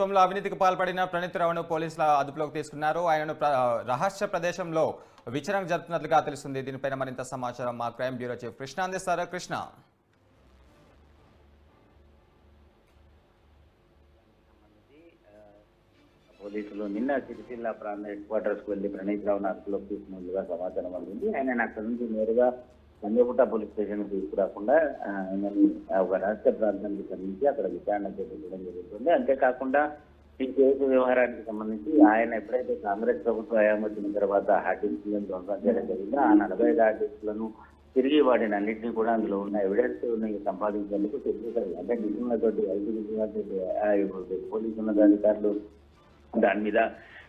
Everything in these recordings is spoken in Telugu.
ప్రభుత్వంలో అవినీతికి పాల్పడిన ప్రణీత్ రావును పోలీసుల అదుపులోకి తీసుకున్నారు. ఆయనను రహస్య ప్రదేశంలో విచారణ జరుపుతున్నట్లుగా తెలుస్తుంది. దీనిపైన మరింత సమాచారం మా క్రైమ్ బ్యూరో చీఫ్ కృష్ణ అందిస్తారు. కృష్ణ, పోలీసులు నిన్న సిరిసిల్ల ప్రాంత హెడ్ క్వార్టర్స్ కు వెళ్లి ప్రణీత్ రావును అదుపులోకి తీసుకున్నట్లుగా సమాచారం అందింది. ఆయన అక్కడి నుంచి నేరుగా సంజయగుట్ట పోలీస్ స్టేషన్ కు తీసుకురాకుండా ఆయనని ఒక రాష్ట్ర ప్రాంతానికి తరలించి అక్కడ విచారణ చేపట్టడం జరుగుతుంది. అంతేకాకుండా ఈ కేసు వ్యవహారానికి సంబంధించి ఆయన ఎప్పుడైతే కాంగ్రెస్ ప్రభుత్వం హయాం వచ్చిన తర్వాత హార్డ్ డిస్క్లను ధ్వంసం చేయడం జరిగిందో ఆ 45 హార్డ్ డిస్క్లను తిరిగి వాటిని అన్నింటినీ కూడా అందులో ఉన్న ఎవిడెన్స్ సంపాదించేందుకు అంటే నిపుణులతోటి ఐటీ నిపుణులతోటి పోలీసు ఉన్నతాధికారులు దాని మీద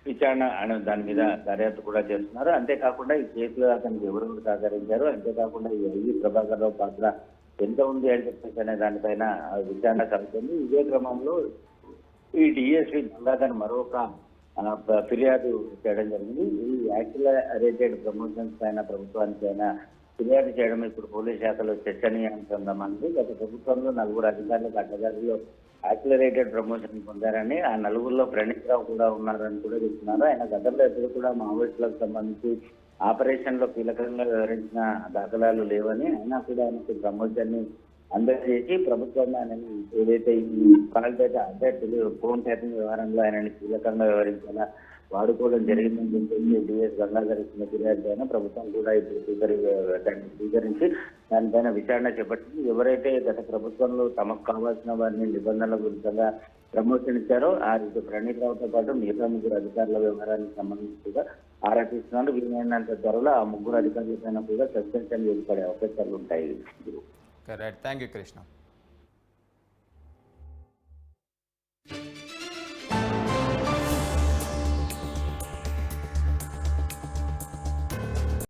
విచారణ దాని మీద దర్యాప్తు కూడా చేస్తున్నారు. అంతేకాకుండా ఈ కేసులో అతనికి ఎవరెవరు సహకరించారు, అంతేకాకుండా ఈ ఐవి ప్రభాకర్ రావు పాత్ర ఎంత ఉంది అని చెప్పేసి అనే దానిపైన విచారణ జరుగుతుంది. ఇదే క్రమంలో ఈ డిఎస్పీ గంగాధర్ మరొక ఫిర్యాదు చేయడం జరిగింది. ఈ యాక్సిలరేటెడ్ ప్రమోషన్స్ పైన ప్రభుత్వానికి అయినా ఫిర్యాదు చేయడం ఇప్పుడు పోలీస్ శాఖలో చర్చనీయాంశంగా మారింది. గత ప్రభుత్వంలో 4 అధికారులకు అడ్డదారిలో యాక్సిలరేటెడ్ ప్రమోషన్ పొందారని, ఆ 4గురిలో ప్రణీత్ రావు కూడా ఉన్నారని కూడా చెప్తున్నారు. ఆయన గతంలో ఎప్పుడు కూడా మావోయిస్టులకు సంబంధించి ఆపరేషన్ లో కీలకంగా వివరించిన దాఖలాలు లేవని, అయినా కూడా ఆయనకు ప్రమోషన్ ని అందజేసి ప్రభుత్వం ఆయనని ఏదైతే ఈ కాల్ డేటా అంటే ఫోన్ ట్యాపింగ్ వ్యవహారంలో ఆయనని కీలకంగా వివరించేలా వాడుకోవడం జరిగిందని చెప్పేసి డిఎస్ గంగాధర్ ఇచ్చిన ఫిర్యాదు అయినా ప్రభుత్వం కూడా ఇప్పుడు దాన్ని స్వీకరించి దానిపైన విచారణ చేపట్టింది. ఎవరైతే గత ప్రభుత్వంలో తమకు కావాల్సిన వారిని నిబంధనల గురించగా ప్రమోషన్ ఇచ్చారో ఆ రీతి ప్రణీత్ రావుతో పాటు మిగతా 3 అధికారుల వ్యవహారానికి సంబంధించి కూడా ఆరా తీస్తున్నారు. వీలైనంత త్వరలో ఆ 3 అధికారులపైన కూడా సస్పెన్షన్ ఏర్పడే అవకాశాలు ఉంటాయి. Thank you Krishna.